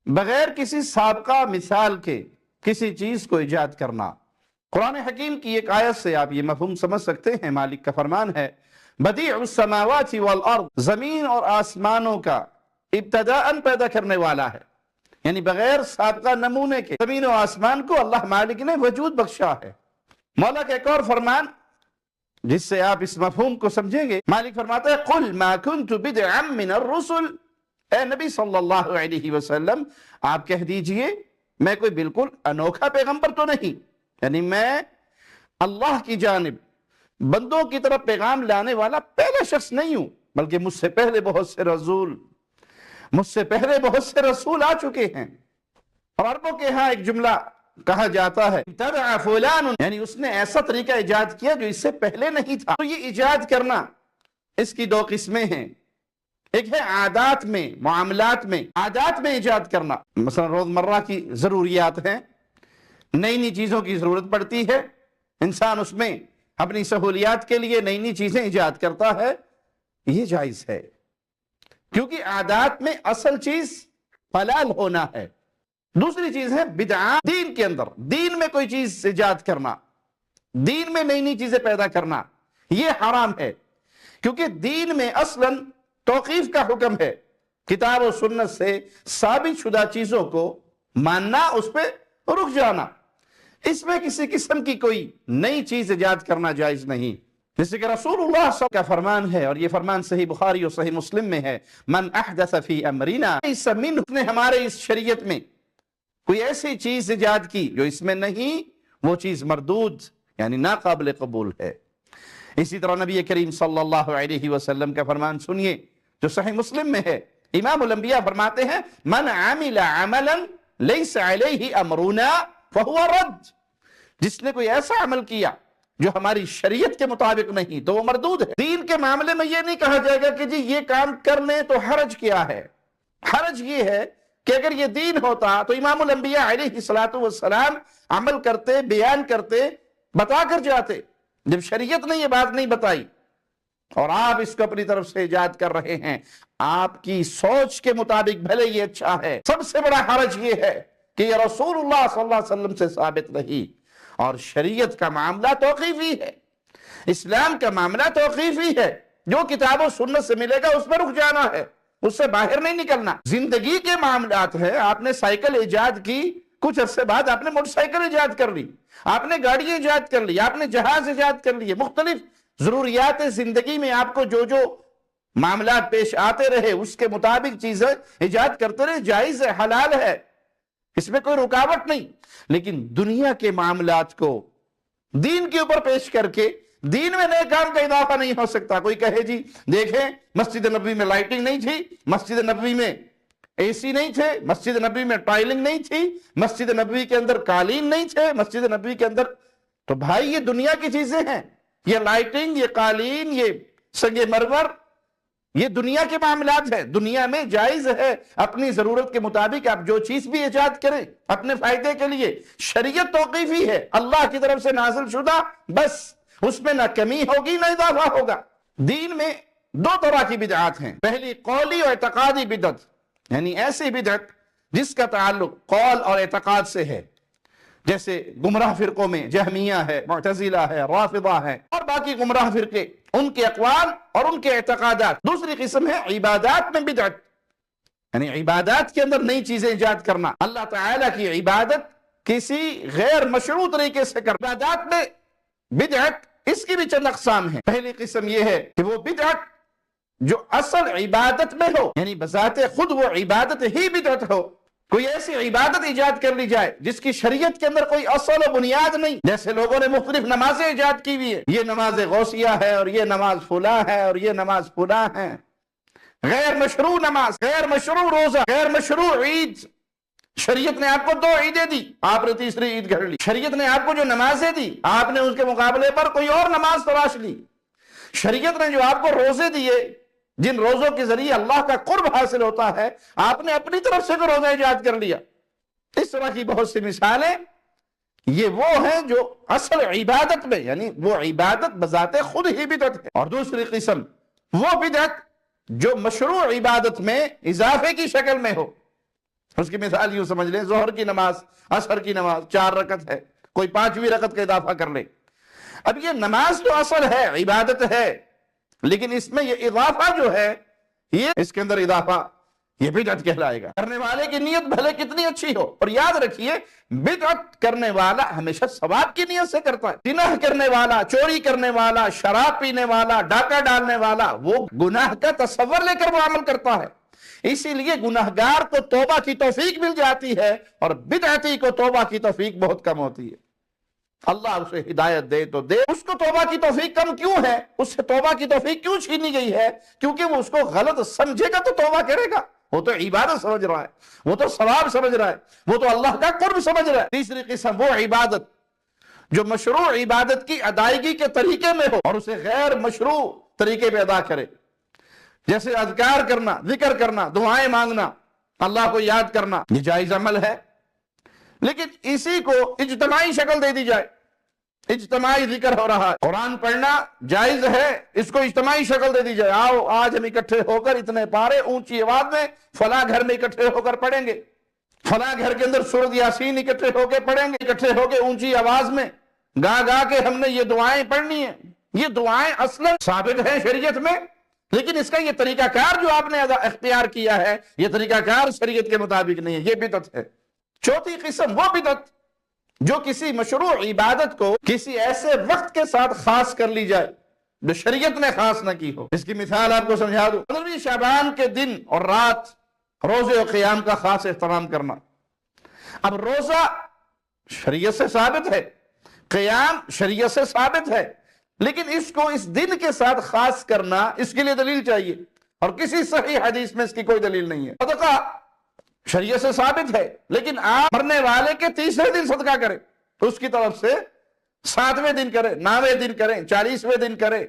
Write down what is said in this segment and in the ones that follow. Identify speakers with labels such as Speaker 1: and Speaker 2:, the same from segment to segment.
Speaker 1: بغیر کسی سابقہ مثال کے کسی چیز کو ایجاد کرنا۔ قرآن حکیم کی ایک آیت سے آپ یہ مفہوم سمجھ سکتے ہیں، مالک کا فرمان ہے بدیع السماوات والارض، زمین اور آسمانوں کا ابتداءً پیدا کرنے والا ہے، یعنی بغیر سابقہ نمونے کے زمین و آسمان کو اللہ مالک نے وجود بخشا ہے۔ مولا کا ایک اور فرمان جس سے آپ اس مفہوم کو سمجھیں گے، مالک فرماتا ہے قُلْ مَا كُنْتُ بِدْعًا مِّنَ الرُّسُلِ، اے نبی صلی اللہ علیہ وسلم آپ کہہ دیجئے میں کوئی بالکل انوکھا پیغمبر تو نہیں، یعنی میں اللہ کی جانب بندوں کی طرف پیغام لانے والا پہلا شخص نہیں ہوں، بلکہ مجھ سے پہلے بہت سے رسول آ چکے ہیں۔ اور عربوں کے ہاں ایک جملہ کہا جاتا ہے تبع فلان، یعنی اس نے ایسا طریقہ ایجاد کیا جو اس سے پہلے نہیں تھا۔ تو یہ ایجاد کرنا، اس کی دو قسمیں ہیں، ایک ہے عادات میں، معاملات میں، عادات میں ایجاد کرنا، مثلا روزمرہ کی ضروریات ہیں، نئی چیزوں کی ضرورت پڑتی ہے، انسان اس میں اپنی سہولیات کے لیے نئی چیزیں ایجاد کرتا ہے، یہ جائز ہے، کیونکہ عادات میں اصل چیز حلال ہونا ہے۔ دوسری چیز ہے بدعات، دین کے اندر، دین میں کوئی چیز ایجاد کرنا، دین میں نئی چیزیں پیدا کرنا، یہ حرام ہے، کیونکہ دین میں اصلاً توقیف کا حکم ہے، کتاب و سنت سے ثابت شدہ چیزوں کو ماننا، اس پہ رک جانا، اس میں کسی قسم کی کوئی نئی چیز ایجاد کرنا جائز نہیں۔ جیسے کہ رسول اللہ صلی اللہ علیہ وسلم کا فرمان ہے، اور یہ فرمان صحیح بخاری اور صحیح مسلم میں ہے، من احدث فی امرنا لیس منہ، اس نے ہمارے اس شریعت میں کوئی ایسی چیز ایجاد کی جو اس میں نہیں، وہ چیز مردود یعنی ناقابل قبول ہے۔ اسی طرح نبی کریم صلی اللہ علیہ وسلم کا فرمان سنیے جو صحیح مسلم میں ہے، امام الانبیاء فرماتے ہیں من عمل عملا لیس علیہ امرنا فہو رد، جس نے کوئی ایسا عمل کیا جو ہماری شریعت کے مطابق نہیں تو وہ مردود ہے۔ دین کے معاملے میں یہ نہیں کہا جائے گا کہ جی یہ کام کرنے تو حرج کیا ہے، حرج یہ ہے کہ اگر یہ دین ہوتا تو امام الانبیاء علیہ السلام عمل کرتے، بیان کرتے، بتا کر جاتے، جب شریعت نے یہ بات نہیں بتائی اور آپ اس کو اپنی طرف سے ایجاد کر رہے ہیں، آپ کی سوچ کے مطابق بھلے یہ اچھا ہے، سب سے بڑا حرج یہ ہے کہ یہ رسول اللہ صلی اللہ علیہ وسلم سے ثابت نہیں، اور شریعت کا معاملہ توقیفی ہے، اسلام کا معاملہ توقیفی ہے، جو کتاب و سنت سے ملے گا اس میں رک جانا ہے، اس سے باہر نہیں نکلنا۔ زندگی کے معاملات ہیں، آپ نے سائیکل ایجاد کی، کچھ عرصے بعد آپ نے موٹر سائیکل ایجاد کر لی، آپ نے گاڑی ایجاد کر لی، آپ نے جہاز ایجاد کر لیے، مختلف ضروریات زندگی میں آپ کو جو معاملات پیش آتے رہے اس کے مطابق چیزیں ایجاد کرتے رہے، جائز ہے، حلال ہے، اس میں کوئی رکاوٹ نہیں۔ لیکن دنیا کے معاملات کو دین کے اوپر پیش کر کے دین میں نئے کام کا اضافہ نہیں ہو سکتا۔ کوئی کہے جی دیکھیں مسجد نبوی میں لائٹنگ نہیں تھی، مسجد نبوی میں اے سی نہیں تھے، مسجد نبوی میں ٹائلنگ نہیں تھی، مسجد نبوی کے اندر قالین نہیں تھے، مسجد نبوی کے اندر، تو بھائی یہ دنیا کی چیزیں ہیں، یہ لائٹنگ، یہ قالین، یہ سنگ مرمر، یہ دنیا کے معاملات ہیں۔ دنیا میں جائز ہے اپنی ضرورت کے مطابق آپ جو چیز بھی ایجاد کریں اپنے فائدے کے لیے، شریعت توقیفی ہے، اللہ کی طرف سے نازل شدہ، بس اس میں نہ کمی ہوگی نہ اضافہ ہوگا۔ دین میں دو طرح کی بدعات ہیں، پہلی قولی اور اعتقادی بدعت، یعنی ایسی بدعت جس کا تعلق قول اور اعتقاد سے ہے، جیسے گمراہ فرقوں میں جہمیہ ہے، معتزلہ ہے، رافضہ ہے، اور باقی گمراہ فرقے، ان کے اقوال اور ان کے اعتقادات۔ دوسری قسم ہے عبادات میں بدعت، یعنی عبادات کے اندر نئی چیزیں ایجاد کرنا، اللہ تعالیٰ کی عبادت کسی غیر مشروع طریقے سے کر۔ عبادات میں بدعت اس کی بھی چند اقسام ہیں۔ پہلی قسم یہ ہے کہ وہ بدعت جو اصل عبادت میں ہو، یعنی بذات خود وہ عبادت ہی بدعت ہو، کوئی ایسی عبادت ایجاد کر لی جائے جس کی شریعت کے اندر کوئی اصل و بنیاد نہیں، جیسے لوگوں نے مختلف نمازیں ایجاد کی ہوئی ہے، یہ نماز غوثیہ ہے اور یہ نماز فلاں ہے اور یہ نماز فلاں ہے، غیر مشروع نماز، غیر مشروع روزہ، غیر مشروع عید۔ شریعت نے آپ کو 2 عیدیں دی، آپ نے تیسری عید گھڑ لی۔ شریعت نے آپ کو جو نمازیں دی، آپ نے اس کے مقابلے پر کوئی اور نماز تلاش لی۔ شریعت نے جو آپ کو روزے دیے، جن روزوں کے ذریعے اللہ کا قرب حاصل ہوتا ہے، آپ نے اپنی طرف سے کوئی روزہ ایجاد کر لیا۔ اس طرح کی بہت سی مثالیں، یہ وہ ہیں جو اصل عبادت میں، یعنی وہ عبادت بذات خود ہی بدعت ہے۔ اور دوسری قسم وہ بدعت جو مشروع عبادت میں اضافے کی شکل میں ہو، اس کی مثال یوں سمجھ لیں، ظہر کی نماز، عصر کی نماز 4 رکعت ہے، کوئی 5ویں رکعت کا اضافہ کر لے۔ اب یہ نماز تو اصل ہے، عبادت ہے، لیکن اس میں یہ اضافہ جو ہے، یہ اس کے اندر اضافہ، یہ بدعت کہلائے گا۔ کرنے والے کی نیت بھلے کتنی اچھی ہو، اور یاد رکھیے بدعت کرنے والا ہمیشہ ثواب کی نیت سے کرتا ہے۔ زنا کرنے والا، چوری کرنے والا، شراب پینے والا، ڈاکہ ڈالنے والا، وہ گناہ کا تصور لے کر وہ عمل کرتا ہے۔ اسی لیے گناہگار کو توبہ کی توفیق مل جاتی ہے، اور بدعتی کو توبہ کی توفیق بہت کم ہوتی ہے۔ اللہ اسے ہدایت دے تو دے، اس کو توبہ کی توفیق کم کیوں ہے، اس سے توبہ کی توفیق کیوں چھینی گئی ہے؟ کیونکہ وہ اس کو غلط سمجھے گا تو توبہ کرے گا۔ وہ تو عبادت سمجھ رہا ہے، وہ تو ثواب سمجھ رہا ہے، وہ تو اللہ کا قرب سمجھ رہا ہے۔ تیسری قسم وہ عبادت جو مشروع عبادت کی ادائیگی کے طریقے میں ہو، اور اسے غیر مشروع طریقے پہ ادا کرے، جیسے اذکار کرنا، ذکر کرنا، دعائیں مانگنا، اللہ کو یاد کرنا، یہ جائز عمل ہے، لیکن اسی کو اجتماعی شکل دے دی جائے۔ اجتماعی ذکر ہو رہا ہے، قرآن پڑھنا جائز ہے، اس کو اجتماعی شکل دے دی جائے۔ آؤ آج ہم اکٹھے ہو کر اتنے پارے اونچی آواز میں فلاں گھر میں اکٹھے ہو کر پڑھیں گے، فلاں گھر کے اندر سورۃ یاسین اکٹھے ہو کے پڑھیں گے، اکٹھے ہو کے اونچی آواز میں گا گا کے ہم نے یہ دعائیں پڑھنی ہیں۔ یہ دعائیں اصلاً ثابت ہیں شریعت میں، لیکن اس کا یہ طریقہ کار جو آپ نے اختیار کیا ہے، یہ طریقہ کار شریعت کے مطابق نہیں ہے، یہ بدعت ہے۔ چوتھی قسم وہ بدعت جو کسی مشروع عبادت کو کسی ایسے وقت کے ساتھ خاص کر لی جائے جو شریعت نے خاص نہ کی ہو۔ اس کی مثال آپ کو سمجھا دوں، 15 شعبان کے دن اور رات روزے و قیام کا خاص اہتمام کرنا۔ اب روزہ شریعت سے ثابت ہے، قیام شریعت سے ثابت ہے، لیکن اس کو اس دن کے ساتھ خاص کرنا، اس کے لیے دلیل چاہیے، اور کسی صحیح حدیث میں اس کی کوئی دلیل نہیں ہے۔ صدقہ شریعت سے ثابت ہے، لیکن آپ مرنے والے کے 30ویں دن صدقہ کریں تو اس کی طرف سے 7ویں دن کریں، 9ویں دن کریں، 40ویں دن کریں،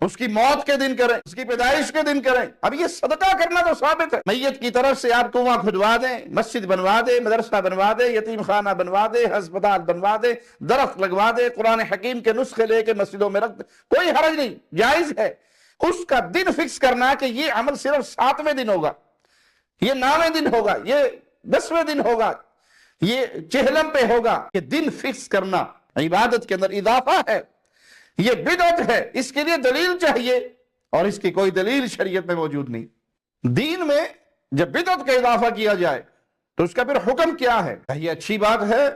Speaker 1: اس کی موت کے دن کریں، اس کی پیدائش کے دن کریں۔ اب یہ صدقہ کرنا تو ثابت ہے، میت کی طرف سے آپ کنواں کھدوا دیں، مسجد بنوا دیں، مدرسہ بنوا دیں، یتیم خانہ بنوا دیں، ہسپتال بنوا دیں، درخت لگوا دیں، قرآن حکیم کے نسخے لے کے مسجدوں میں رکھ دیں، کوئی حرج نہیں، جائز ہے۔ اس کا دن فکس کرنا کہ یہ عمل صرف 7ویں دن ہوگا، یہ 9ویں دن ہوگا، یہ 10ویں دن ہوگا، یہ چہلم پہ ہوگا، یہ دن فکس کرنا عبادت کے اندر اضافہ ہے، یہ بدعت ہے، اس کے لیے دلیل چاہیے، اور اس کی کوئی دلیل شریعت میں موجود نہیں۔ دین میں جب بدعت کا اضافہ کیا جائے تو اس کا پھر حکم کیا ہے؟ کیا یہ اچھی بات ہے،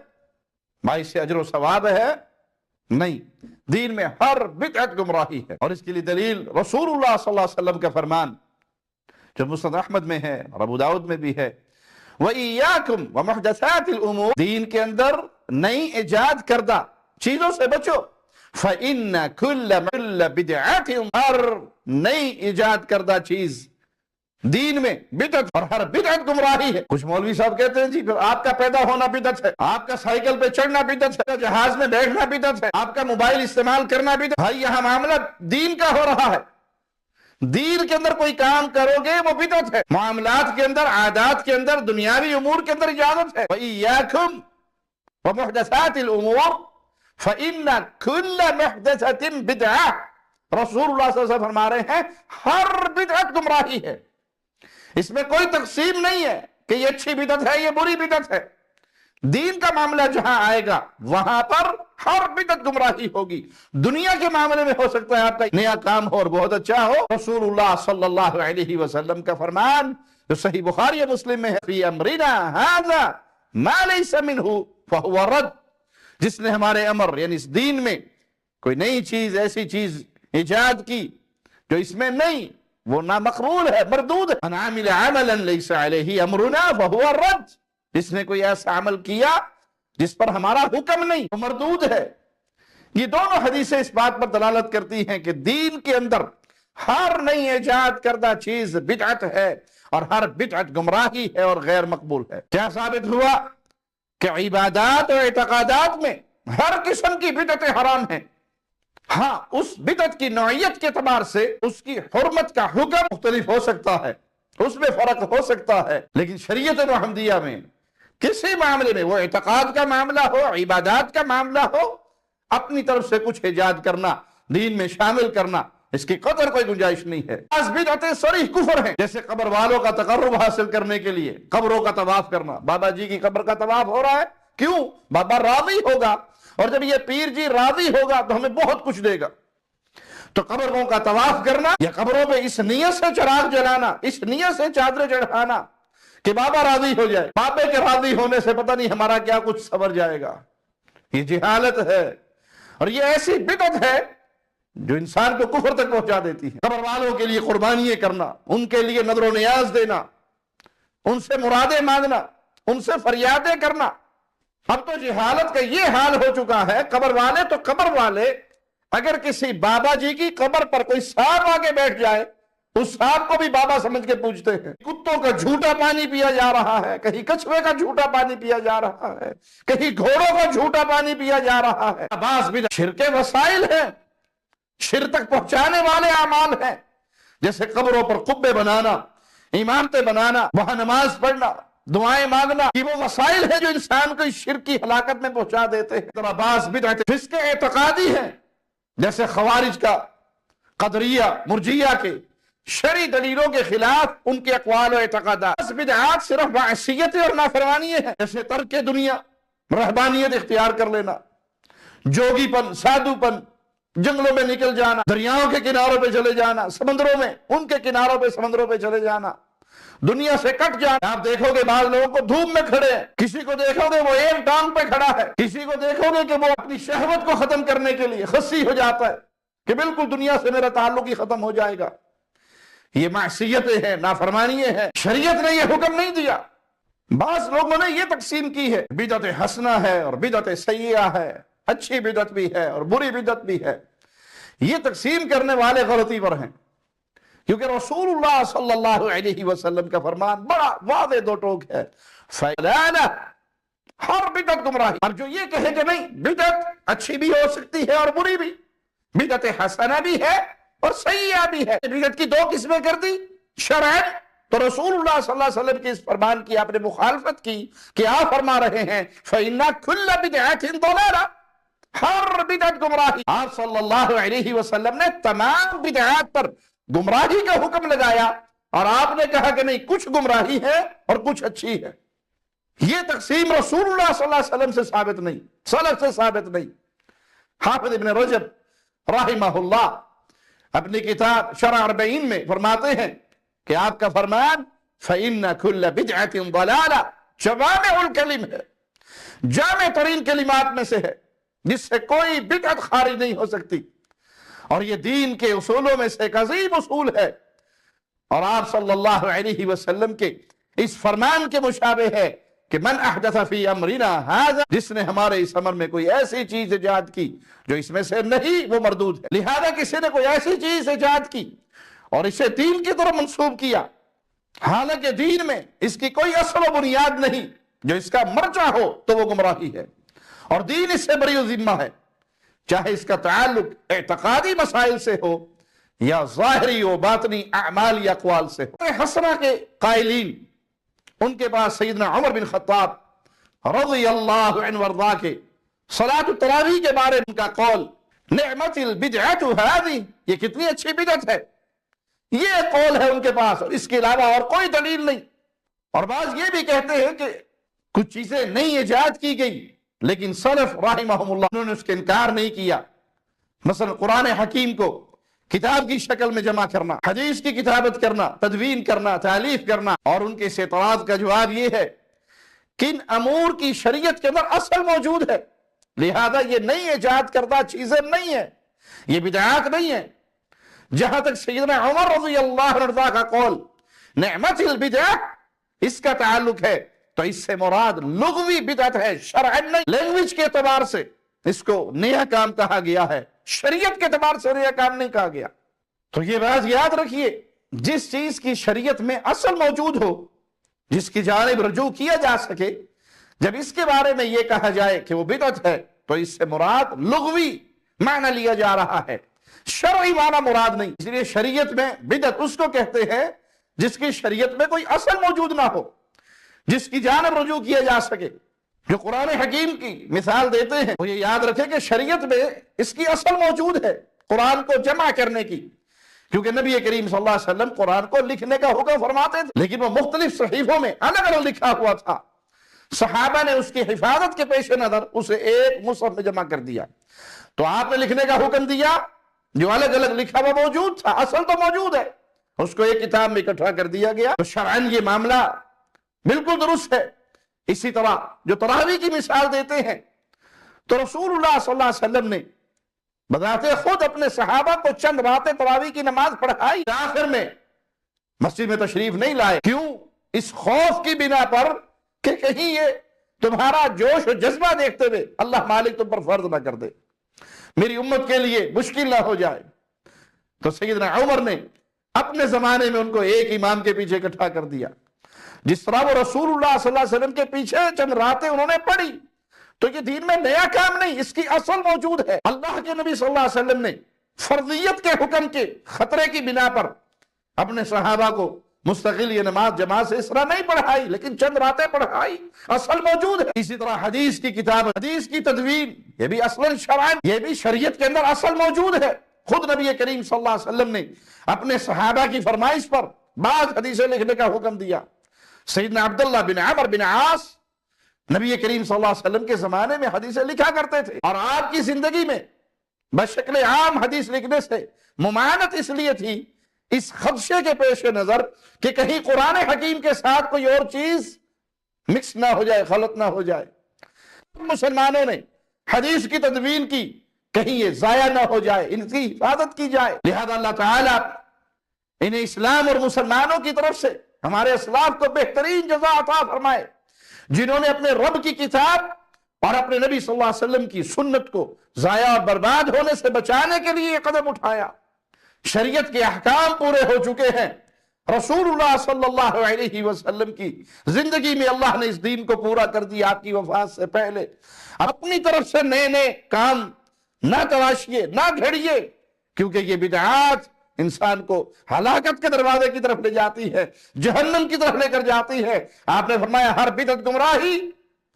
Speaker 1: باعث سے اجر و ثواب ہے؟ نہیں، دین میں ہر بدعت گمراہی ہے، اور اس کے لیے دلیل رسول اللہ صلی اللہ علیہ وسلم کا فرمان جو مسند احمد میں ہے اور ابو داؤد میں بھی ہے، وَإِيَّاكُمْ وَمُحْدَثَاتِ الْأُمُورِ، دین کے اندر نئی ایجاد کردہ چیزوں سے بچو، فَإِنَّ كُلَّ بِدْعَةٍ، ہر نئی ایجاد کردہ چیز دین میں بدعت، اور ہر بدعت گمراہی ہے۔ کچھ مولوی صاحب کہتے ہیں جی پھر آپ کا پیدا ہونا بدعت ہے، آپ کا سائیکل پہ چڑھنا بدعت ہے، جہاز میں بیٹھنا بدعت ہے، آپ کا موبائل استعمال کرنا بدعت ہے۔ بھائی یہاں معاملہ دین کا ہو رہا ہے، دین کے اندر کوئی کام کرو گے وہ بدعت ہے، معاملات کے اندر، عادات کے اندر، دنیاوی امور کے اندر اجازت ہے۔ وَإِيَّاكُمْ وَمُحْدَثَاتِ الْأُمُورِ فَإِنَّ كُلَّ مُحْدَثَةٍ بِدْعَةٍ، رسول اللہ صلی اللہ علیہ وسلم فرما رہے ہیں ہر بدعت گمراہی ہے، اس میں کوئی تقسیم نہیں ہے کہ یہ اچھی بدعت ہے، یہ بری بدعت ہے۔ دین کا معاملہ جہاں آئے گا وہاں پر ہر بدعت گمراہی ہوگی۔ دنیا کے معاملے میں ہو سکتا ہے آپ کا نیا کام ہو اور بہت اچھا ہو، رسول اللہ صلی اللہ علیہ وسلم کا فرمان جو صحیح بخاری و مسلم میں ہے، فی امرنا ھذا ما لیس منہ فہو رد، جس نے ہمارے امر یعنی اس دین میں کوئی نئی چیز، ایسی چیز ایجاد کی جو اس میں نہیں، وہ نامقبول ہے، مردود ہے۔ من عمل عملا لیس علیہ امرنا فہو رد، جس نے کوئی ایسا عمل کیا جس پر ہمارا حکم نہیں، وہ مردود ہے۔ یہ دونوں حدیثیں اس بات پر دلالت کرتی ہیں کہ دین کے اندر ہر نئی ایجاد کردہ چیز بدعت ہے، اور ہر بدعت گمراہی ہے اور غیر مقبول ہے۔ کیا ثابت ہوا؟ کہ عبادات اور اعتقادات میں ہر قسم کی بدعتیں حرام ہیں۔ ہاں، اس بدعت کی نوعیت کے اعتبار سے اس کی حرمت کا حکم مختلف ہو سکتا ہے، اس میں فرق ہو سکتا ہے، لیکن شریعت محمدیہ میں کسی معاملے میں، وہ اعتقاد کا معاملہ ہو، عبادات کا معاملہ ہو، اپنی طرف سے کچھ ایجاد کرنا، دین میں شامل کرنا، اس کی قطر کوئی گنجائش نہیں ہے۔ بعض بدعتیں صریح کفر ہیں، جیسے قبر والوں کا تقرب حاصل کرنے کے لیے قبروں کا طواف کرنا۔ بابا جی کی قبر کا طواف ہو رہا ہے، کیوں؟ بابا راضی ہوگا، اور جب یہ پیر جی راضی ہوگا تو ہمیں بہت کچھ دے گا۔ تو قبروں کا طواف کرنا یا قبروں پہ اس نیت سے چراغ جلانا، اس نیت سے چادریں چڑھانا کہ بابا راضی ہو جائے، بابے کے راضی ہونے سے پتہ نہیں ہمارا کیا کچھ سنور جائے گا، یہ جہالت ہے، اور یہ ایسی بدعت ہے جو انسان کو کفر تک پہنچا دیتی ہے۔ قبر والوں کے لیے قربانیاں کرنا، ان کے لیے نذر و نیاز دینا، ان سے مرادیں مانگنا، ان سے فریادیں کرنا۔ اب تو جہالت کا یہ حال ہو چکا ہے، قبر والے تو قبر والے، اگر کسی بابا جی کی قبر پر کوئی سانپ آ کے بیٹھ جائے، اس سانپ کو بھی بابا سمجھ کے پوچھتے ہیں۔ کتوں کا جھوٹا پانی پیا جا رہا ہے، کہیں کچھوے کا جھوٹا پانی پیا جا رہا ہے، کہیں گھوڑوں کا جھوٹا پانی پیا جا رہا ہے۔ بعض بھی شرک وسائل ہیں، شرک تک پہنچانے والے اعمال ہیں، جیسے قبروں پر قبے بنانا، عمارتیں بنانا، وہاں نماز پڑھنا، دعائیں مانگنا، یہ وہ وسائل ہیں جو انسان کو اس شرک کی ہلاکت میں پہنچا دیتے ہیں۔ بعض بدعت فسق اعتقادی ہیں، جیسے خوارج کا، قدریہ، مرجیہ کے، شرعی دلیلوں کے خلاف ان کے اقوال و اعتقادات۔ بعض بدعات صرف معصیت اور نافرمانی ہیں، جیسے ترک دنیا، رہبانیت اختیار کر لینا، جوگی پن، سادھو پن، جنگلوں میں نکل جانا، دریاؤں کے کناروں پہ چلے جانا، سمندروں میں، ان کے کناروں پہ، سمندروں پہ چلے جانا، دنیا سے کٹ جانا۔ آپ دیکھو گے بعض لوگوں کو دھوپ میں کھڑے ہیں، کسی کو دیکھو گے وہ ایک ٹانگ پہ کھڑا ہے، کسی کو دیکھو گے کہ وہ اپنی شہوت کو ختم کرنے کے لیے خصی ہو جاتا ہے کہ بالکل دنیا سے میرا تعلق ہی ختم ہو جائے گا۔ یہ معصیتیں ہیں، نافرمانیاں ہیں، شریعت نے یہ حکم نہیں دیا۔ بعض لوگوں نے یہ تقسیم کی ہے، بدعت حسنہ ہے اور بدعت سیئہ ہے، اچھی بدعت بھی ہے اور بری بدعت بھی ہے۔ یہ تقسیم کرنے والے غلطی پر ہیں، کیونکہ رسول اللہ صلی اللہ علیہ وسلم کا فرمان بڑا واضح دو ٹوک ہے، فَلَانَ، ہر بدعت گمراہی۔ اب جو یہ کہے کہ نہیں، بدعت اچھی بھی ہو سکتی ہے اور بری بھی، بدعت حسنہ بھی ہے اور سیئہ بھی ہے۔ بدعت کی دو قسمیں کر دی شرعاً، تو رسول اللہ صلی اللہ علیہ وسلم کے اس فرمان کی آپ نے مخالفت کی کہ آپ فرما رہے ہیں فَإِنَّ كُلَّ بِدْعَةٍ ضَلَالَةٍ، ہر بدعت گمراہی۔ آپ صلی اللہ علیہ وسلم نے تمام بدعات پر گمراہی کا حکم لگایا، اور آپ نے کہا کہ نہیں، کچھ گمراہی ہے اور کچھ اچھی ہے۔ یہ تقسیم رسول اللہ صلی اللہ علیہ وسلم سے ثابت نہیں، سلف سے ثابت نہیں۔ حافظ ابن رجب رحمہ اللہ اپنی کتاب شرح 40 میں فرماتے ہیں کہ آپ کا فرمان فَإِنَّ كُلَّ بِدْعَةٍ ضَلَالَةٍ جوامع الکلم ہے، جامع ترین کلمات میں سے ہے، جس سے کوئی بدعت خارج نہیں ہو سکتی، اور یہ دین کے اصولوں میں سے ایک عظیم اصول ہے، اور آپ صلی اللہ علیہ وسلم کے اس فرمان کے مشابہ ہے کہ من احدث فی امرنا ھذا، جس نے ہمارے اس امر میں کوئی ایسی چیز ایجاد کی جو اس میں سے نہیں، وہ مردود ہے۔ لہذا کسی نے کوئی ایسی چیز ایجاد کی اور اسے دین کی طرف منسوب کیا، حالانکہ دین میں اس کی کوئی اصل و بنیاد نہیں، جو اس کا مرجع ہو تو وہ گمراہی ہے، اور دین اس سے بری ذمہ ہے، چاہے اس کا تعلق اعتقادی مسائل سے ہو یا ظاہری و باطنی اعمال یا اقوال سے ہو۔ حسنہ کے قائلین، ان کے پاس سیدنا عمر بن خطاب رضی اللہ عنہ وارضاہ کے صلاۃ التراویح کے بارے میں ان کا قول نعمت البدعۃ ھذی، یہ کتنی اچھی بدعت ہے، یہ قول ہے ان کے پاس، اور اس کے علاوہ اور کوئی دلیل نہیں۔ اور بعض یہ بھی کہتے ہیں کہ کچھ چیزیں نہیں ایجاد کی گئی، لیکن سلف رحمہم اللہ انہوں نے اس کا انکار نہیں کیا۔ مثلا قرآن حکیم کو کتاب کی شکل میں جمع کرنا، حدیث کی کتابت کرنا، تدوین کرنا، تالیف کرنا، اور ان کے اس اعتراض کا جواب یہ ہے کہ ان امور کی شریعت کے اندر اصل موجود ہے، لہذا یہ نئی ایجاد کردہ چیزیں نہیں ہیں، یہ بدعات نہیں ہیں۔ جہاں تک سیدنا عمر رضی اللہ عنہ کا قول نعمت البدعہ اس کا تعلق ہے، تو اس سے مراد لغوی بدعت ہے، شرعاً نہیں۔ لینگویج کے اعتبار سے اس کو نیا کام کہا گیا ہے، شریعت کے اعتبار سے نیا کام نہیں کہا گیا۔ تو یہ بات یاد رکھیے، جس چیز کی شریعت میں اصل موجود ہو، جس کی جانب رجوع کیا جا سکے، جب اس کے بارے میں یہ کہا جائے کہ وہ بدعت ہے، تو اس سے مراد لغوی معنی لیا جا رہا ہے، شرعی معنی مراد نہیں۔ اس لیے شریعت میں بدعت اس کو کہتے ہیں جس کی شریعت میں کوئی اصل موجود نہ ہو، جس کی جانب رجوع کیا جا سکے۔ جو قرآن حکیم کی مثال دیتے ہیں وہ یہ یاد رکھے کہ شریعت میں اس کی اصل موجود ہے، قرآن کو جمع کرنے کی، کیونکہ نبی کریم صلی اللہ علیہ وسلم قرآن کو لکھنے کا حکم فرماتے تھے، لیکن وہ مختلف صحیفوں میں الگ الگ لکھا ہوا تھا۔ صحابہ نے اس کی حفاظت کے پیش نظر اسے ایک مصحف میں جمع کر دیا، تو آپ نے لکھنے کا حکم دیا، جو الگ الگ لکھا ہوا موجود تھا، اصل تو موجود ہے، اس کو ایک کتاب میں اکٹھا کر دیا گیا۔ تو شرعاً یہ معاملہ بالکل درست ہے۔ اسی طرح جو تراویح کی مثال دیتے ہیں، تو رسول اللہ صلی اللہ علیہ وسلم نے بذات خود اپنے صحابہ کو چند راتیں تراویح کی نماز پڑھائی، آخر میں مسجد میں تشریف نہیں لائے۔ کیوں؟ اس خوف کی بنا پر کہ کہیں یہ تمہارا جوش و جذبہ دیکھتے ہوئے اللہ مالک تم پر فرض نہ کر دے، میری امت کے لیے مشکل نہ ہو جائے۔ تو سیدنا عمر نے اپنے زمانے میں ان کو ایک امام کے پیچھے اکٹھا کر دیا، جس طرح وہ رسول اللہ صلی اللہ علیہ وسلم کے پیچھے چند راتیں انہوں نے پڑھی۔ تو یہ دین میں نیا کام نہیں، اس کی اصل موجود ہے۔ اللہ کے نبی صلی اللہ علیہ وسلم نے فرضیت کے حکم کے خطرے کی بنا پر اپنے صحابہ کو مستقل یہ نماز جماعت سے اس طرح نہیں پڑھائی، لیکن چند راتیں پڑھائی، اصل موجود ہے۔ اسی طرح حدیث کی کتاب، حدیث کی تدوین، یہ بھی اصلاً شرعاً، یہ بھی شریعت کے اندر اصل موجود ہے۔ خود نبی کریم صلی اللہ علیہ وسلم نے اپنے صحابہ کی فرمائش پر بعض حدیثیں لکھنے کا حکم دیا۔ سیدنا عبداللہ بن عمر بن عاص نبی کریم صلی اللہ علیہ وسلم کے زمانے میں حدیثیں لکھا کرتے تھے، اور آپ کی زندگی میں بشکل عام حدیث لکھنے سے ممانعت اس لیے تھی، اس خدشے کے پیش نظر کہ کہیں قرآن حکیم کے ساتھ کوئی اور چیز مکس نہ ہو جائے، غلط نہ ہو جائے۔ مسلمانوں نے حدیث کی تدوین کی، کہیں یہ ضائع نہ ہو جائے، ان کی حفاظت کی جائے۔ لہذا اللہ تعالیٰ انہیں اسلام اور مسلمانوں کی طرف سے ہمارے اسلاف کو بہترین جزا عطا فرمائے، جنہوں نے اپنے رب کی کتاب اور اپنے نبی صلی اللہ علیہ وسلم کی سنت کو ضائع اور برباد ہونے سے بچانے کے لیے یہ قدم اٹھایا۔ شریعت کے احکام پورے ہو چکے ہیں، رسول اللہ صلی اللہ علیہ وسلم کی زندگی میں اللہ نے اس دین کو پورا کر دیا آپ کی وفات سے پہلے۔ اپنی طرف سے نئے نئے کام نہ تراشیے، نہ گھڑیے، کیونکہ یہ بدعات انسان کو ہلاکت کے دروازے کی طرف لے جاتی ہے، جہنم کی طرف لے کر جاتی ہے۔ آپ نے فرمایا ہر بدعت گمراہی،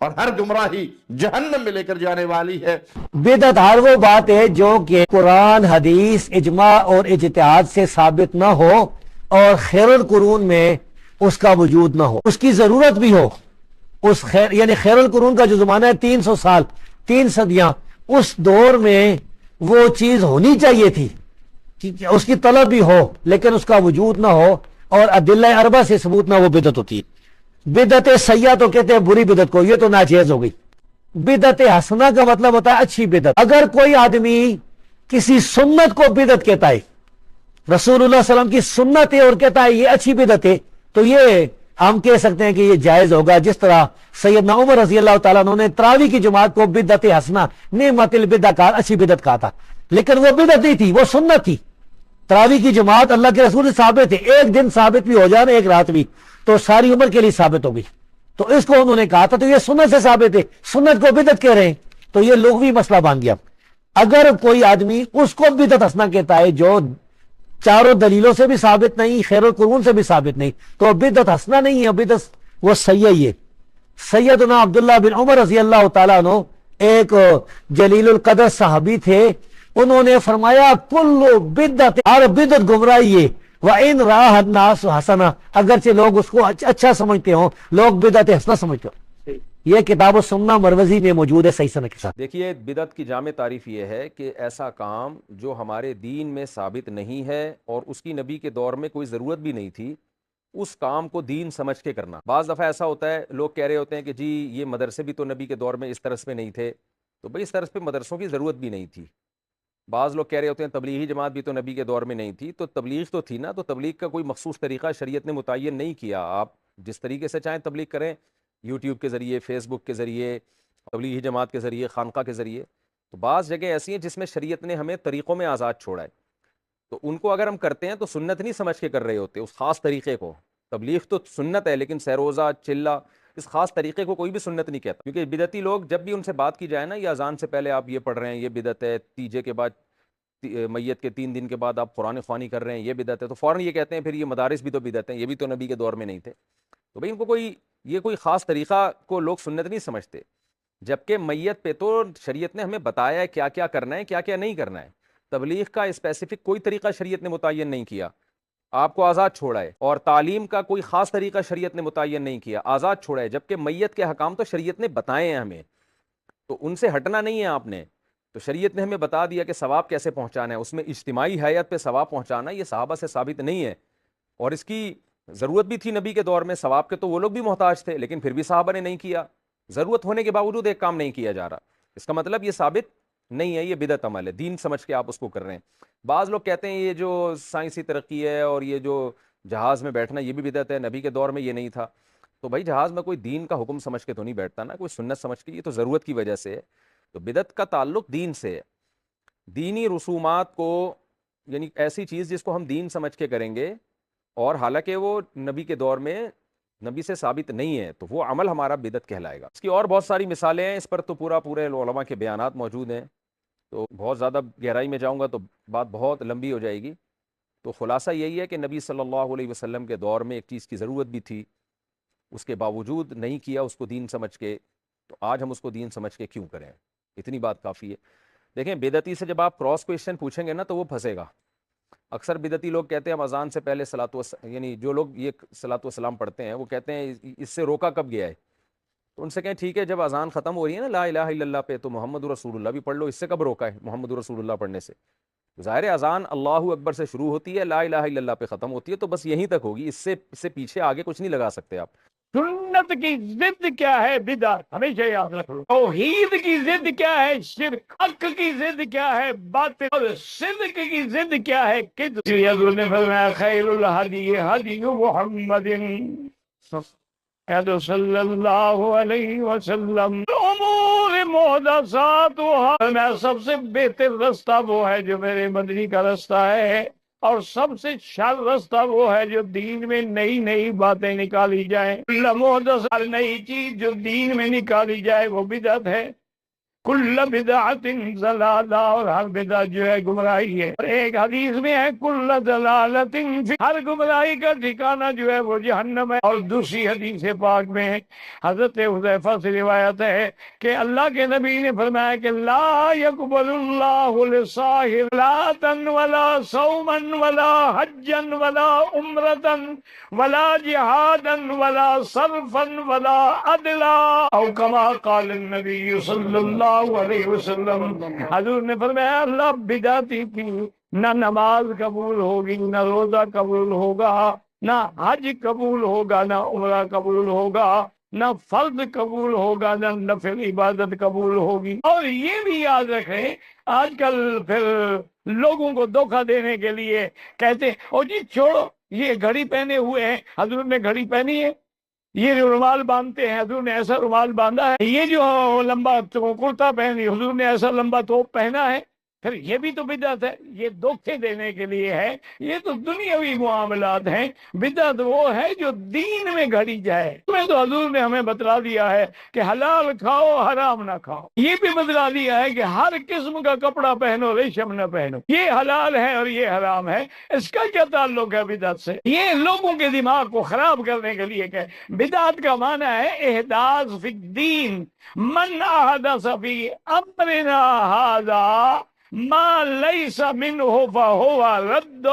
Speaker 1: اور ہر گمراہی جہنم میں لے کر جانے والی ہے۔
Speaker 2: بدعت ہر وہ بات ہے جو کہ قرآن، حدیث، اجماع اور اجتہاد سے ثابت نہ ہو اور خیر القرون میں اس کا وجود نہ ہو، اس کی ضرورت بھی ہو۔ یعنی خیر القرون کا جو زمانہ ہے 300 سال، 3 صدیاں، اس دور میں وہ چیز ہونی چاہیے تھی، اس کی طلب بھی ہو لیکن اس کا وجود نہ ہو اور ادلہ اربع سے ثبوت نہ، وہ بدعت ہوتی ہے۔ بدعت سیئہ تو کہتے ہیں بری بدعت کو، یہ تو ناجائز ہو گئی۔ بدعت حسنہ کا مطلب ہوتا ہے اچھی بدعت۔ اگر کوئی آدمی کسی سنت کو بدعت کہتا ہے، رسول اللہ صلی اللہ علیہ وسلم کی سنت ہے، اور کہتا ہے یہ اچھی بدعت ہے، تو یہ ہم کہہ سکتے ہیں کہ یہ جائز ہوگا۔ جس طرح سیدنا عمر رضی اللہ تعالیٰ عنہ نے تراویح کی جماعت کو بدعت حسنہ، نعمت البدع کہا، اچھی بدعت کہا تھا، لیکن وہ بدعت نہیں تھی، وہ سنت تھی۔ تراویح کی جماعت اللہ کے رسول سے ثابت ہے، ایک دن ثابت بھی ہو جانا، ایک رات بھی، تو ساری عمر کے لیے ثابت ہو گئی، تو اس کو انہوں نے کہا تھا، تو یہ سنت سے ثابت ہے، سنت کو بدعت کہہ رہے ہیں، تو یہ لغوی مسئلہ بن گیا۔ اگر کوئی آدمی اس کو بدعت حسنہ کہتا ہے جو چاروں دلیلوں سے بھی ثابت نہیں، خیر القرون سے بھی ثابت نہیں، تو بدعت حسنہ نہیں ہے، بدعت وہ سیئہ ہی ہے۔ سیدنا عبداللہ بن عمر رضی اللہ تعالیٰ عنہ ایک جلیل القدر صحابی تھے، انہوں نے فرمایا کل بدعت، ہر بدعت گمراہی ہے، وَإِنْ رَاهَا النَّاسُ حَسَنًا، اگرچہ لوگ اس کو اچھا سمجھتے ہوں، لوگ بدعت حسنہ سمجھتے ہوں۔ یہ کتاب السنہ مروزی میں موجود ہے صحیح سند کے ساتھ۔
Speaker 3: دیکھیے، بدعت کی جامع تعریف یہ ہے کہ ایسا کام جو ہمارے دین میں ثابت نہیں ہے اور اس کی نبی کے دور میں کوئی ضرورت بھی نہیں تھی، اس کام کو دین سمجھ کے کرنا۔ بعض دفعہ ایسا ہوتا ہے، لوگ کہہ رہے ہوتے ہیں کہ جی یہ مدرسے بھی تو نبی کے دور میں اس طرز پہ نہیں تھے، تو بھئی اس طرز پہ مدرسوں کی ضرورت بھی نہیں تھی۔ بعض لوگ کہہ رہے ہوتے ہیں تبلیغی جماعت بھی تو نبی کے دور میں نہیں تھی، تو تبلیغ تو تھی نا، تو تبلیغ کا کوئی مخصوص طریقہ شریعت نے متعین نہیں کیا، آپ جس طریقے سے چاہیں تبلیغ کریں، یوٹیوب کے ذریعے، فیس بک کے ذریعے، تبلیغی جماعت کے ذریعے، خانقاہ کے ذریعے۔ تو بعض جگہ ایسی ہیں جس میں شریعت نے ہمیں طریقوں میں آزاد چھوڑا ہے، تو ان کو اگر ہم کرتے ہیں تو سنت نہیں سمجھ کے کر رہے ہوتے اس خاص طریقے کو۔ تبلیغ تو سنت ہے، لیکن سیروزہ، چلہ، اس خاص طریقے کو کوئی بھی سنت نہیں کہتا، کیونکہ بدعتی لوگ جب بھی ان سے بات کی جائے نا، یہ اذان سے پہلے آپ یہ پڑھ رہے ہیں یہ بدعت ہے، تیجے کے بعد میت کے 3 دن کے بعد آپ قرآن خوانی کر رہے ہیں یہ بدعت ہے، تو فوراً یہ کہتے ہیں پھر یہ مدارس بھی تو بدعت ہیں، یہ بھی تو نبی کے دور میں نہیں تھے۔ تو بھئی ان کو یہ کوئی خاص طریقہ کو لوگ سنت نہیں سمجھتے، جبکہ میت پہ تو شریعت نے ہمیں بتایا ہے کیا کیا کرنا ہے، کیا کیا نہیں کرنا ہے۔ تبلیغ کا اسپیسیفک کوئی طریقہ شریعت نے متعین نہیں کیا، آپ کو آزاد چھوڑا ہے، اور تعلیم کا کوئی خاص طریقہ شریعت نے متعین نہیں کیا، آزاد چھوڑا ہے، جبکہ میت کے حکام تو شریعت نے بتائے ہیں ہمیں، تو ان سے ہٹنا نہیں ہے آپ نے۔ تو شریعت نے ہمیں بتا دیا کہ ثواب کیسے پہنچانا ہے، اس میں اجتماعی حیات پہ ثواب پہنچانا یہ صحابہ سے ثابت نہیں ہے، اور اس کی ضرورت بھی تھی نبی کے دور میں، ثواب کے تو وہ لوگ بھی محتاج تھے، لیکن پھر بھی صحابہ نے نہیں کیا، ضرورت ہونے کے باوجود ایک کام نہیں کیا جا رہا، اس کا مطلب یہ ثابت نہیں ہے، یہ بدعت عمل ہے، دین سمجھ کے آپ اس کو کر رہے ہیں۔ بعض لوگ کہتے ہیں یہ جو سائنسی ترقی ہے اور یہ جو جہاز میں بیٹھنا یہ بھی بدعت ہے، نبی کے دور میں یہ نہیں تھا۔ تو بھائی جہاز میں کوئی دین کا حکم سمجھ کے تو نہیں بیٹھتا نا، کوئی سنت سمجھ کے، یہ تو ضرورت کی وجہ سے ہے۔ تو بدعت کا تعلق دین سے ہے، دینی رسومات کو، یعنی ایسی چیز جس کو ہم دین سمجھ کے کریں گے اور حالانکہ وہ نبی کے دور میں نبی سے ثابت نہیں ہے، تو وہ عمل ہمارا بدعت کہلائے گا۔ اس کی اور بہت ساری مثالیں ہیں، اس پر تو پورے علماء کے بیانات موجود ہیں، تو بہت زیادہ گہرائی میں جاؤں گا تو بات بہت لمبی ہو جائے گی۔ تو خلاصہ یہی ہے کہ نبی صلی اللہ علیہ وسلم کے دور میں ایک چیز کی ضرورت بھی تھی، اس کے باوجود نہیں کیا اس کو دین سمجھ کے، تو آج ہم اس کو دین سمجھ کے کیوں کریں؟ اتنی بات کافی ہے۔ دیکھیں بدعتی سے جب آپ کراس کویشچن پوچھیں گے نا تو وہ پھنسے گا۔ اکثر بدعتی لوگ کہتے ہیں ہم اذان سے پہلے یعنی جو لوگ یہ صلاۃ والسلام پڑھتے ہیں وہ کہتے ہیں اس سے روکا کب گیا ہے؟ تو ان سے کہیں ٹھیک ہے جب اذان ختم ہو رہی ہے نا لا الہ الا اللہ پہ، تو محمد رسول اللہ بھی پڑھ لو، اس سے کب روکا ہے محمد رسول اللہ پڑھنے سے؟ ظاہر اذان اللہ اکبر سے شروع ہوتی ہے، لا الہ الا اللہ پہ ختم ہوتی ہے، تو بس یہیں تک ہوگی، اس سے پیچھے آگے کچھ نہیں لگا سکتے آپ۔
Speaker 4: سنت کی ضد کیا ہے؟ بدعت، ہمیشہ یاد رکھو۔ توحید کی ضد کیا ہے؟ شرک۔ حق کی ضد کیا ہے؟ باطل۔ اور صدق کی ضد کیا ہے؟ کذب۔ حضور نے فرمایا خیر الہدی ہدی محمد صلی اللہ علیہ وسلم، امور محدثاتها، میں سب سے بہتر رستہ وہ ہے جو میرے مدنی کا رستہ ہے، اور سب سے شر رستہ وہ ہے جو دین میں نئی نئی باتیں نکالی جائیں۔ کل محدث، ہر نئی چیز جو دین میں نکالی جائے وہ بدعت ہے۔ کل بدعت ضلالہ، اور ہر بدعت جو ہے گمراہی ہے۔ اور ایک حدیث میں ہے کل ضلالت فی، ہر گمراہی کا ٹھکانہ جو ہے وہ جہنم ہے۔ اور دوسری حدیث پاک میں حضرت حذیفہ سے روایت ہے کہ اللہ کے نبی نے فرمایا کہ لا یقبل اللہ لصاحب صلاۃ ولا صوما ولا حجا ولا عمرۃ ولا جہادا ولا صرفا ولا عدلا، او کما قال النبی صلی اللہ علیہ وسلم۔ حضور نے فرمایا اللہ بدعتی کی نہ نماز قبول ہوگی، نہ روزہ قبول ہوگا، نہ حج قبول ہوگا، نہ عمرہ قبول ہوگا، نہ فرض قبول ہوگا، نہ نفل عبادت قبول ہوگی۔ اور یہ بھی یاد رکھیں آج کل پھر لوگوں کو دھوکہ دینے کے لیے کہتے ہیں او جی چھوڑو یہ گھڑی پہنے ہوئے ہیں، حضور نے گھڑی پہنی ہے، یہ رومال باندھتے ہیں، حضور نے ایسا رومال باندھا ہے، یہ جو لمبا کرتا پہنی حضور نے ایسا لمبا توپ پہنا ہے، پھر یہ بھی تو بدعت ہے۔ یہ دھوکے دینے کے لیے ہے، یہ تو دنیاوی معاملات ہیں۔ بدعت وہ ہے جو دین میں گھڑی جائے۔ میں تو حضور نے ہمیں بتلا دیا ہے کہ حلال کھاؤ حرام نہ کھاؤ، یہ بھی بتلا دیا ہے کہ ہر قسم کا کپڑا پہنو ریشم نہ پہنو، یہ حلال ہے اور یہ حرام ہے۔ اس کا کیا تعلق ہے بدعت سے؟ یہ لوگوں کے دماغ کو خراب کرنے کے لیے کہ بدعت کا معنی ہے احداث فی الدین، من احدث فی امرنا ھذا ما لیس منہ فہو رد،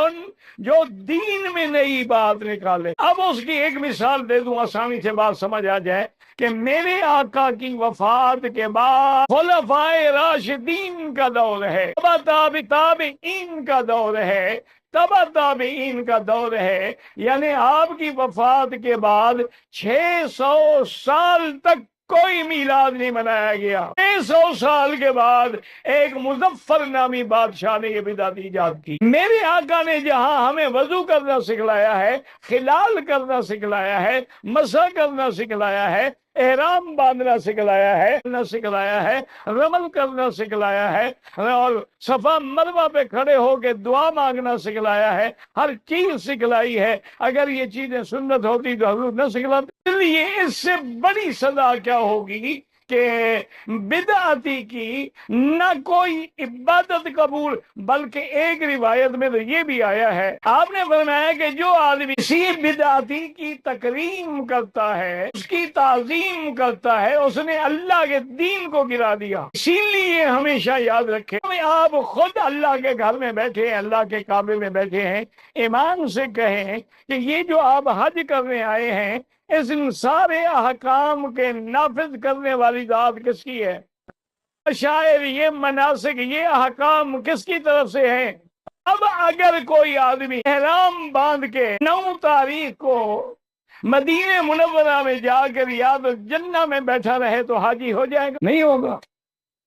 Speaker 4: جو دین میں نئی بات نکالے۔ اب اس کی ایک مثال دے دوں آسانی سے بات سمجھ آ جائے کہ میرے آقا کی وفات کے بعد خلفائے راشدین کا دور ہے، تابعین کا دور ہے، تابعین کا دور ہے، یعنی آپ کی وفات کے بعد 600 سال تک کوئی میلاد نہیں منایا گیا۔ 600 سال کے بعد ایک مظفر نامی بادشاہ نے یہ بدعت ایجاد کی۔ میرے آقا نے جہاں ہمیں وضو کرنا سکھلایا ہے، خلال کرنا سکھلایا ہے، مسح کرنا سکھلایا ہے، احرام باندھنا سکھلایا ہے، رمل کرنا سکھلایا ہے، اور صفا مروہ پہ کھڑے ہو کے دعا مانگنا سکھلایا ہے، ہر چیز سکھلائی ہے۔ اگر یہ چیزیں سنت ہوتی تو حضور نہ سکھلاتے۔ اس لیے اس سے بڑی سزا کیا ہوگی کہ بدعتی کی نہ کوئی عبادت قبول، بلکہ ایک روایت میں تو یہ بھی آیا ہے، آپ نے فرمایا کہ جو آدمی کسی بدعتی کی تکریم کرتا ہے، اس کی تعظیم کرتا ہے، اس نے اللہ کے دین کو گرا دیا۔ اسی لیے ہمیشہ یاد رکھیں، آپ خود اللہ کے گھر میں بیٹھے ہیں، اللہ کے کعبے میں بیٹھے ہیں، ایمان سے کہیں کہ یہ جو آپ حج کرنے آئے ہیں، اس ان سارے احکام کے نافذ کرنے والی ذات کس کی ہے؟ شاعر یہ مناسک، یہ احکام کس کی طرف سے ہیں؟ اب اگر کوئی آدمی احرام باندھ کے 9 تاریخ کو مدینہ منورہ میں جا کر ریاض الجنہ میں بیٹھا رہے تو حاجی ہو جائے گا؟ نہیں ہوگا۔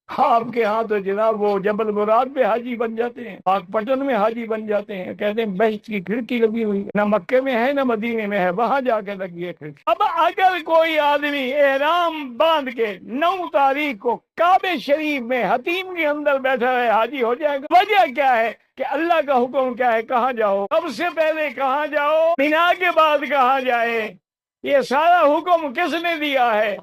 Speaker 4: آپ کے ہاں تو جناب وہ جبل مراد پہ حاجی بن جاتے ہیں، پاک پٹن میں حاجی بن جاتے ہیں، کہتے ہیں بہشت کی کھڑکی لگی ہوئی ہے، نہ مکے میں ہے نہ مدینے میں ہے، وہاں جا کے لگی ہے کھڑکی۔ اب اگر کوئی آدمی احرام باندھ کے 9 تاریخ کو کعبہ شریف میں حتیم کے اندر بیٹھا ہے، حاجی ہو جائے گا؟ وجہ کیا ہے کہ اللہ کا حکم کیا ہے، کہاں جاؤ، سب سے پہلے کہاں جاؤ، مینا کے بعد کہاں جائے، یہ سارا حکم کس نے دیا ہے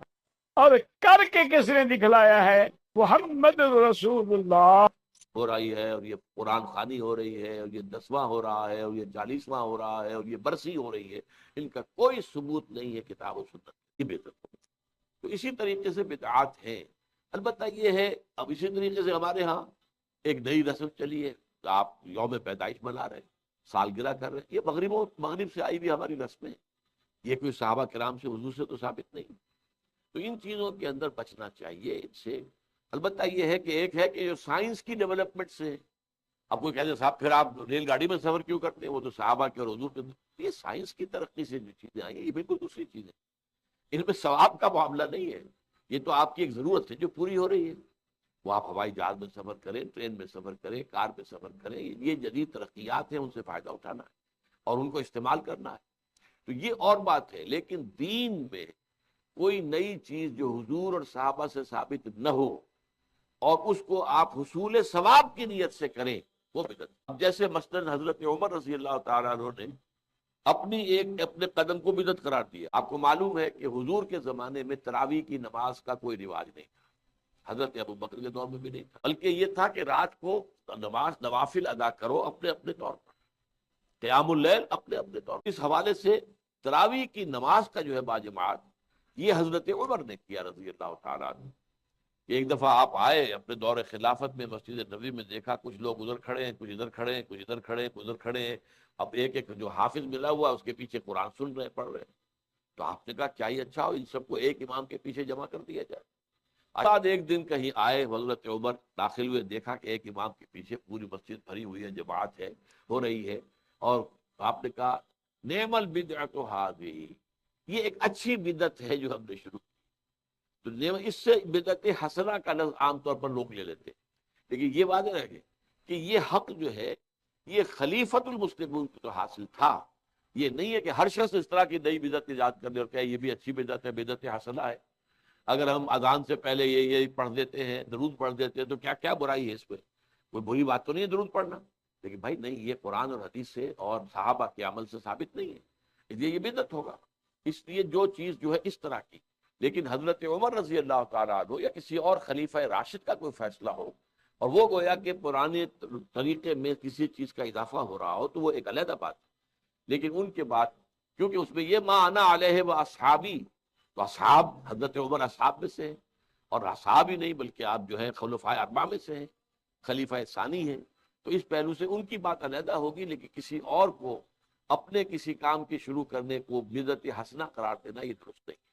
Speaker 4: اور کر کے کس نے دکھلایا ہے؟ محمد رسول اللہ۔
Speaker 5: ہو رہی ہے، اور یہ قرآن خوانی ہو رہی ہے، اور یہ 10واں ہو رہا ہے، اور یہ 40واں ہو رہا ہے، اور یہ برسی ہو رہی ہے، ان کا کوئی ثبوت نہیں ہے کتاب و سنت کی بدعت۔ تو اسی طریقے سے بدعات ہیں۔ البتہ یہ ہے، اب اسی طریقے سے ہمارے ہاں ایک نئی رسم چلی ہے، آپ یوم پیدائش منا رہے ہیں، سالگرہ کر رہے ہیں، یہ مغرب سے آئی بھی ہماری رسمیں ہیں، یہ کوئی صحابہ کرام سے حضور سے تو ثابت نہیں۔ تو ان چیزوں کے اندر بچنا چاہیے ان سے۔ البتہ یہ ہے کہ ایک ہے کہ جو سائنس کی ڈیولپمنٹ سے، اب کوئی کہتے ہیں صاحب پھر آپ ریل گاڑی میں سفر کیوں کرتے ہیں، وہ تو صحابہ کے اور حضور کے، یہ سائنس کی ترقی سے جو چیزیں آئی ہیں یہ بالکل دوسری چیزیں، ان میں ثواب کا معاملہ نہیں ہے، یہ تو آپ کی ایک ضرورت ہے جو پوری ہو رہی ہے۔ وہ آپ ہوائی جہاز میں سفر کریں، ٹرین میں سفر کریں، کار میں سفر کریں، یہ جدید ترقیات ہیں، ان سے فائدہ اٹھانا ہے اور ان کو استعمال کرنا ہے، تو یہ اور بات ہے۔ لیکن دین میں کوئی نئی چیز جو حضور اور صحابہ سے ثابت نہ ہو اور اس کو آپ حصول ثواب کی نیت سے کریں، وہ بدعت۔ اب جیسے مثلاً حضرت عمر رضی اللہ تعالیٰ عنہ نے اپنے قدم کو بدعت قرار دیا۔ آپ کو معلوم ہے کہ حضور کے زمانے میں تراویح کی نماز کا کوئی رواج نہیں تھا، حضرت ابو بکر کے دور میں بھی نہیں تھا، بلکہ یہ تھا کہ رات کو نوافل ادا کرو اپنے اپنے طور پر، قیام اللیل اپنے اپنے طور پر۔ اس حوالے سے تراویح کی نماز کا جو ہے باجماعت، یہ حضرت عمر نے کیا رضی اللہ تعالیٰ عنہ۔ ایک دفعہ آپ آئے اپنے دور خلافت میں، مسجد نبوی میں دیکھا کچھ لوگ ادھر کھڑے ہیں، کچھ ادھر کھڑے ہیں، کچھ ادھر کھڑے ہیں، کچھ ادھر کھڑے ہیں، اب ایک ایک جو حافظ ملا ہوا اس کے پیچھے قرآن سن رہے پڑھ رہے ہیں۔ تو آپ نے کہا کیا ہی اچھا ہو ان سب کو ایک امام کے پیچھے جمع کر دیا جائے۔ بعد ایک دن کہیں آئے حضرت عمر، داخل ہوئے، دیکھا کہ ایک امام کے پیچھے پوری مسجد بھری ہوئی ہے، جماعت ہے، ہو رہی ہے، اور آپ نے کہا نعم البدعۃ ھذہ، یہ ایک اچھی بدعت ہے جو ہم نے شروع کی۔ تو اس سے بدعت حسنہ کا لفظ عام طور پر لوگ لے لیتے، لیکن یہ واضح رہے کہ یہ حق جو ہے یہ خلیفۃ المسلمین کو تو حاصل تھا، یہ نہیں ہے کہ ہر شخص اس طرح کی نئی بدعت ایجاد کر دے اور کہے یہ بھی اچھی بدعت ہے، بدعت حسنہ ہے۔ اگر ہم اذان سے پہلے یہ پڑھ دیتے ہیں، درود پڑھ دیتے ہیں، تو کیا برائی ہے اس پہ؟ کوئی بری بات تو نہیں ہے درود پڑھنا، لیکن بھائی نہیں، یہ قرآن اور حدیث سے اور صحابہ کے عمل سے ثابت نہیں ہے، اس لیے یہ بدعت ہوگا۔ اس لیے جو چیز جو ہے اس طرح کی، لیکن حضرت عمر رضی اللہ تعالیٰ عنہ یا کسی اور خلیفہ راشد کا کوئی فیصلہ ہو اور وہ گویا کہ پرانے طریقے میں کسی چیز کا اضافہ ہو رہا ہو تو وہ ایک علیحدہ بات ہے، لیکن ان کے بعد کیونکہ اس میں یہ ما انا علیہ و اصحابی، تو اصحاب حضرت عمر اصحاب میں سے ہیں، اور اصحاب ہی نہیں بلکہ آپ جو ہیں خلفائے اربعہ میں سے ہیں، خلیفہ ثانی ہیں، تو اس پہلو سے ان کی بات علیحدہ ہوگی، لیکن کسی اور کو اپنے کسی کام کی شروع کرنے کو بدعت حسنہ قرار دینا یہ درست نہیں۔